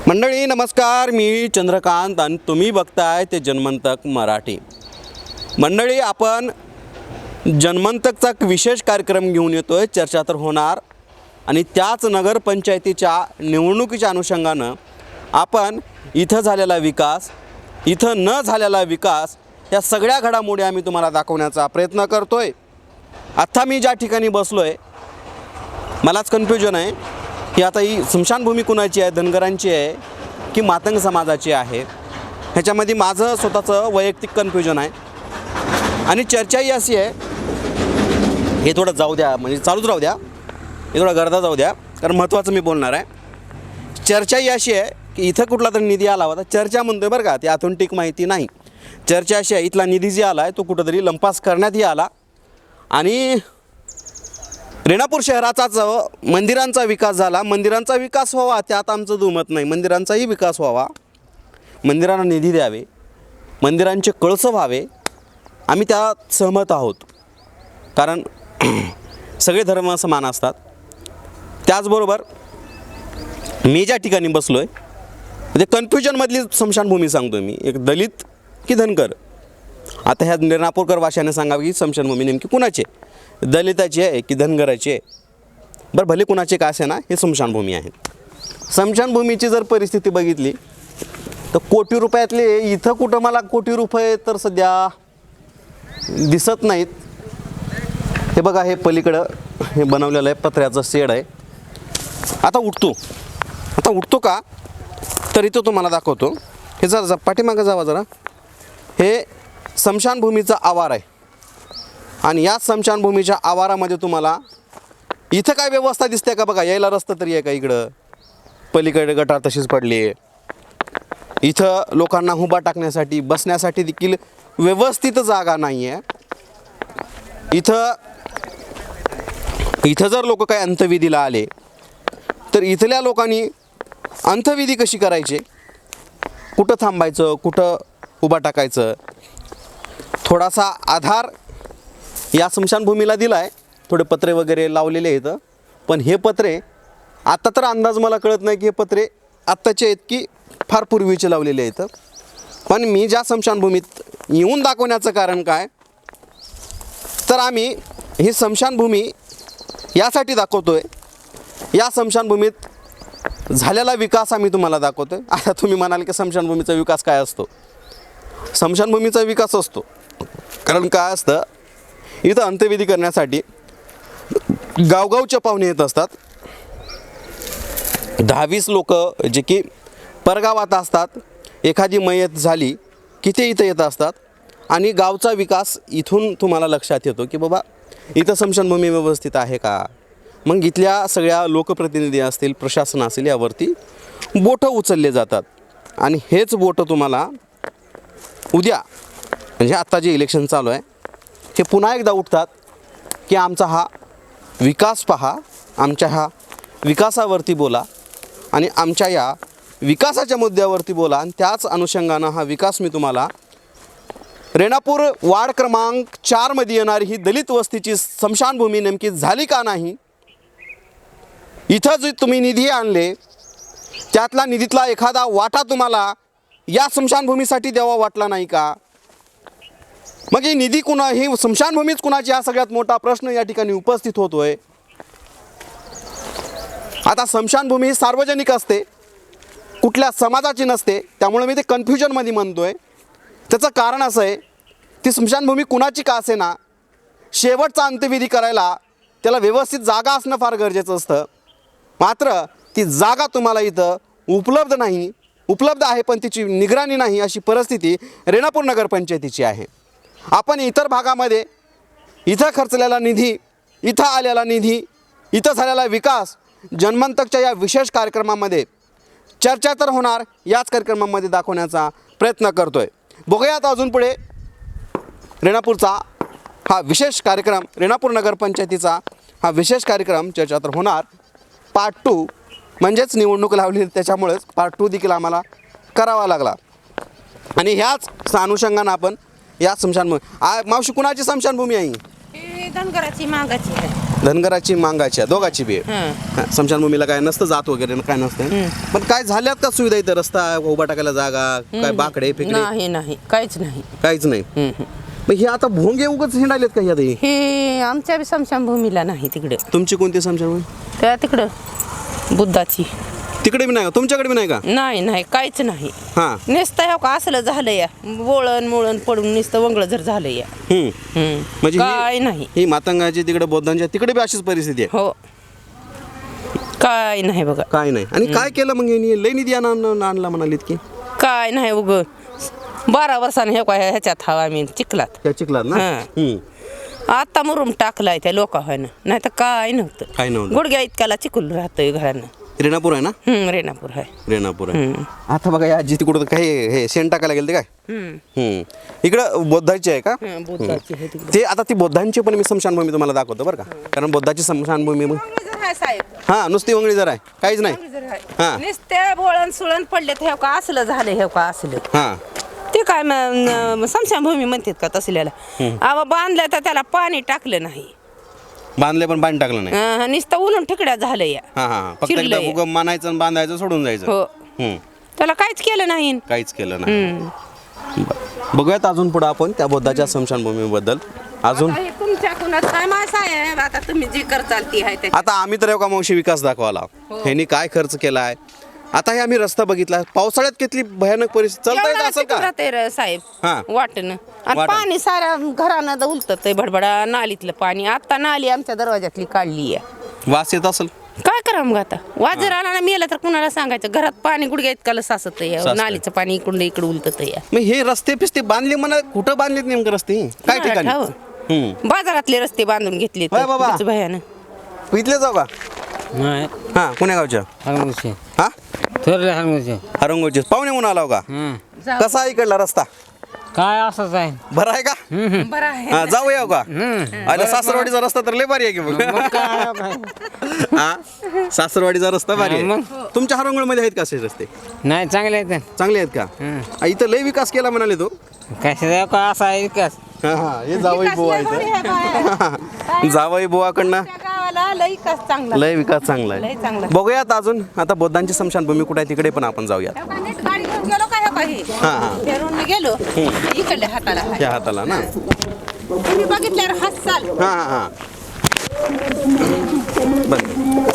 मंडळी नमस्कार, मी चंद्रकांत आणि तुम्ही बघताय ते जन्मंतक मराठी। मंडळी, आपण जन्मंतकचा विशेष कार्यक्रम घेऊन येतोय। चर्चा तर होणार आणि त्याच नगरपंचायतीच्या निवडणुकीच्या अनुषंगानं आपण इथं झालेला विकास, इथं न झालेला विकास या सगळ्या घडामोडी आम्ही तुम्हाला दाखवण्याचा प्रयत्न करतोय। आता मी ज्या ठिकाणी बसलोय मलाच कन्फ्युजन आहे की आता ही स्मशानभूमी कुणाची आहे, धनगरांची आहे की मातंग समाजाची आहे। ह्याच्यामध्ये माझं स्वतःचं वैयक्तिक कन्फ्युजन आहे आणि चर्चाही अशी आहे, हे थोडं जाऊ द्या, म्हणजे चालूच राहू द्या, हे थोडा गर्दा जाऊ द्या, कारण महत्त्वाचं मी बोलणार आहे। चर्चाही अशी आहे की इथं कुठला तरी निधी आला होता, चर्चा म्हणतोय बरं का, ती ऑथेंटिक माहिती नाही। चर्चा अशी आहे, इथला निधी जे आला आहे तो कुठंतरी लंपास करण्यातही आला आणि रेणापूर शहराचाच मंदिरांचा विकास झाला। मंदिरांचा विकास व्हावा त्यात आमचं दुमत नाही, मंदिरांचाही विकास व्हावा, मंदिरांना निधी द्यावे, मंदिरांचे कळस व्हावे, आम्ही त्यात सहमत आहोत, कारण सगळे धर्म समान असतात। त्याचबरोबर मी ज्या ठिकाणी बसलो आहे म्हणजे कन्फ्युजनमधली स्मशानभूमी सांगतो मी, एक दलित की धनगर। आता ह्या रेणापूरकर वाशाने सांगावी की स्मशानभूमी नेमकी कुणाची आहे, दलिताची आहे की धनगराची आहे। बरं, भले कुणाचे का असे ना, हे स्मशानभूमी आहे। स्मशानभूमीची जर परिस्थिती बघितली तर कोटी रुपयातले इथं कुठं मला कोटी रुपये तर सध्या दिसत नाहीत। हे बघा, हे पलीकडं हे बनवलेलं आहे, पत्र्याचं शेड आहे। आता उठतो का तर इथं तुम्हाला दाखवतो, हे जरा पाठीमागं जावा जरा, हे स्मशानभूमीचा आवार आहे आणि या स्मशानभूमीच्या आवारामध्ये तुम्हाला इथं काय व्यवस्था दिसते का बघा, यायला रस्ता तरी आहे का, इकडं पलीकडे गटार तशीच पडली आहे, इथं लोकांना हुबा टाकण्यासाठी बसण्यासाठी देखील व्यवस्थित जागा नाही आहे। इथं जर लोक काय अंत्यविधीला आले तर इथल्या लोकांनी अंत्यविधी कशी करायचे, कुठं थांबायचं, कुठं उभा टाकायचं, थोडासा आधार या स्मशानभूमीला दिला आहे। थोडे पत्रे वगैरे लावलेले आहेत, पण हे पत्रे आत्ता तर अंदाज मला कळत नाही की हे पत्रे आत्ताचे आहेत की फार पूर्वीचे लावलेले आहेत। पण मी ज्या स्मशानभूमीत येऊन दाखवण्याचं कारण काय, तर आम्ही ही स्मशानभूमी यासाठी दाखवतोय, या स्मशानभूमीत झालेला विकास आम्ही तुम्हाला दाखवतोय। आता तुम्ही म्हणाल की स्मशानभूमीचा विकास काय असतो, स्मशानभूमीचा विकास असतो कारण काय असतं, इथं अंत्यविधी करण्यासाठी गावगावचे पाहुणे येत असतात। 10-20 लोक जे की परगावात असतात, एखादी मयत झाली की ते इथं येत असतात आणि गावचा विकास इथून तुम्हाला लक्षात येतो की बाबा इथं स्मशानभूमी व्यवस्थित आहे का। मग इथल्या सगळ्या लोकप्रतिनिधी असतील, प्रशासन असेल, यावरती बोटं उचलले जातात आणि हेच बोटं तुम्हाला उद्या म्हणजे आत्ता जे इलेक्शन चालू आहे ते पुन्हा एकदा उठतात की आमचा हा विकास पहा, आमच्या ह्या विकासावरती बोला आणि आमच्या या विकासाच्या मुद्द्यावरती बोला। आणि त्याच अनुषंगानं हा विकास मी तुम्हाला रेणापूर वार्ड क्रमांक 4 मध्ये येणारी ही दलित वस्तीची स्मशानभूमी नेमकी झाली का नाही, इथं जे तुम्ही निधी आणले त्यातला निधीतला एखादा वाटा तुम्हाला या स्मशानभूमीसाठी द्यावा वाटला नाही का, मग ही निधी कुणा, ही स्मशानभूमीच कुणाची, हा सगळ्यात मोठा प्रश्न या ठिकाणी उपस्थित होतोय। आता स्मशानभूमी ही सार्वजनिक असते, कुठल्या समाजाची नसते, त्यामुळे मी ते कन्फ्युजनमध्ये म्हणतोय। त्याचं कारण असं आहे, ती स्मशानभूमी कुणाची का असे ना, शेवटचा अंत्यविधी करायला त्याला व्यवस्थित जागा असणं फार गरजेचं असतं, मात्र ती जागा तुम्हाला इथं उपलब्ध नाही, उपलब्ध आहे पण तिची निगराणी नाही, अशी परिस्थिती रेणापूर नगरपंचायतीची आहे। आपण इतर भागामध्ये इथं खर्चलेला निधी, इथं आलेला निधी, इथं झालेला विकास जन्मंतकच्या या विशेष कार्यक्रमामध्ये चर्चा तर होणार, याच कार्यक्रमामध्ये दाखवण्याचा प्रयत्न करतोय। बघूयात अजून पुढे रेणापूरचा हा विशेष कार्यक्रम, रेणापूर नगरपंचायतीचा हा विशेष कार्यक्रम चर्चा तर होणार। पार्ट 2 म्हणजेच निवडणूक लावली त्याच्यामुळेच पार्ट 2 देखील आम्हाला करावा लागला आणि ह्याच अनुषंगानं आपण या स्मशानभूमी, मावशी कुणाची स्मशानभूमी आहे, धनगराची मागाची आहे। धनगराची मांगाची दोघाची बी आहे. हा, स्मशानभूमीला काय नसतं जात वगैरे काय नसतं. पण काय झाल्यात का सुविधा इथं रस्ता उभा टाकायला जागा काय बाकडे फेकडे नाही नाही काहीच नाही. काहीच नाही. मग हे आता भोंगे उगाच हिंडालेत का ह्यात? हे आमच्या बी स्मशानभूमीला नाही तिकडे. तुमची कोणती स्मशानभूमी? त्या तिकडं बुद्धाची. तिकडे बी नाही का? तुमच्याकडे बी नाही का? नाही नाही काहीच नाही. हा. नुसतं हो का असलं झालं या बोळण मोळण पडून नुसतं वंगळ जर झालं या. म्हणजे काय नाही. ही मातंगाची तिकडे बौद्धांच्या तिकडे बी अशीच परिस्थिती आहे. हो काय नाही बघा. काय नाही. आणि काय केलं मग यांनी? लय निधी आणला म्हणालीत की काय नाही उग 12 वर्षाने हे काय ह्याच्यात हवा आम्ही चिखलात. त्या चिखलात ना. आता मुरुम टाकलाय त्या लोकांना. नाही तर काय नव्हतं. काय नव्हतं. गुडघ्या इतक्याला चिखल राहतोय घरानं. रेणापूर आहे ना? रेणापूर आहे. रेणापूर आहे. आता बघा या आजी तिकडं काही हे शेण टाकायला गेले ते काय इकडं बुद्धाची आहे का? बुद्धाची आहे तिकडे. ते आता ती बुद्धांची पण मी स्मशानभूमी तुम्हाला दाखवतो बरं का. कारण बुद्धाची स्मशानभूमी हा नुसती वंगळी जर आहे काहीच नाही. हा. नुसते बोळण सुळण पडले हे का असलं झालं हे का असलं. हा. ते काय स्मशानभूमी म्हणतात का तसल्याला. अहो बांधलं तर त्याला पाणी टाकलं नाही. बांधले पण पाणी टाकलं नाही. नुसतं उलून ठिकड्या झालं या. हा हा फक्त एकदा उगम मानायचं आणि बांधायचं सोडून जायचं. हो त्याला काहीच केलं नाही. काहीच केलं नाही. बघूयात अजून पुढे आपण त्या बुद्धाच्या स्मशानभूमीबद्दल अजून. तुमच्याकडून काय मासा आहे आता तुम्ही जे करताल ती आहे. आता आम्ही तर एका मावशी विकास दाखवाला ह्यांनी काय खर्च केलाय. आता हे आम्ही रस्ता बघितला पावसाळ्यात किती भयानक परिस्थिती. चालता येत असेल का साहेब? हा. वाटणं आणि पाणी साऱ्या घरानं उलटत भडभडा. नालीतलं पाणी आता नाली आमच्या दरवाजातली काढली आहे. वास येत असेल. काय करा मग आता वाजर आला मेलं तर कुणाला सांगायचं. घरात पाणी गुडघ्या इतकाला साचत नालीचं पाणी इकडून इकडे उलटत या. मग हे रस्ते पिस्ते बांधले म्हणा कुठं बांधलेत नेमकं रस्ते काय ठिकाणी? बाजारातले रस्ते बांधून घेतले भयानं. इथले जाऊ का? नाही हा पुण्या गावच्या हरंगूरचे. हा थोरले हरंगूरचे. हरंगोळचे पाहुणे म्हणून आला का? कसा आहे इकडला रस्ता? काय असंच आहे. बरं आहे का? बरं आहे. हा जाऊया का? अरे सासरवाडीचा रस्ता तर लय भारी आहे की मग. हा सासरवाडीचा रस्ता भारी आहे. तुमच्या हरंगोळमध्ये आहेत का असे रस्ते? नाही चांगले आहेत. चांगले आहेत का? इथं लय विकास केला म्हणाले तो. कशा काय असा आहे विकास. हे जावई बुवा इथं. जावई बुवाकडनं गावाला लय विकास चांगला. लय विकास चांगला लय आहे. चांगला. बघूयात अजून आता बुद्धांची स्मशानभूमी कुठे आहे तिकडे पण आपण जाऊयात. गाडी घेऊन गेलो काय हा. फिरून गेलो इकडल्या हाताला आहे. त्या हाताला ना. तुम्ही बघितल्यावर हात चाल. हा हा हा बरं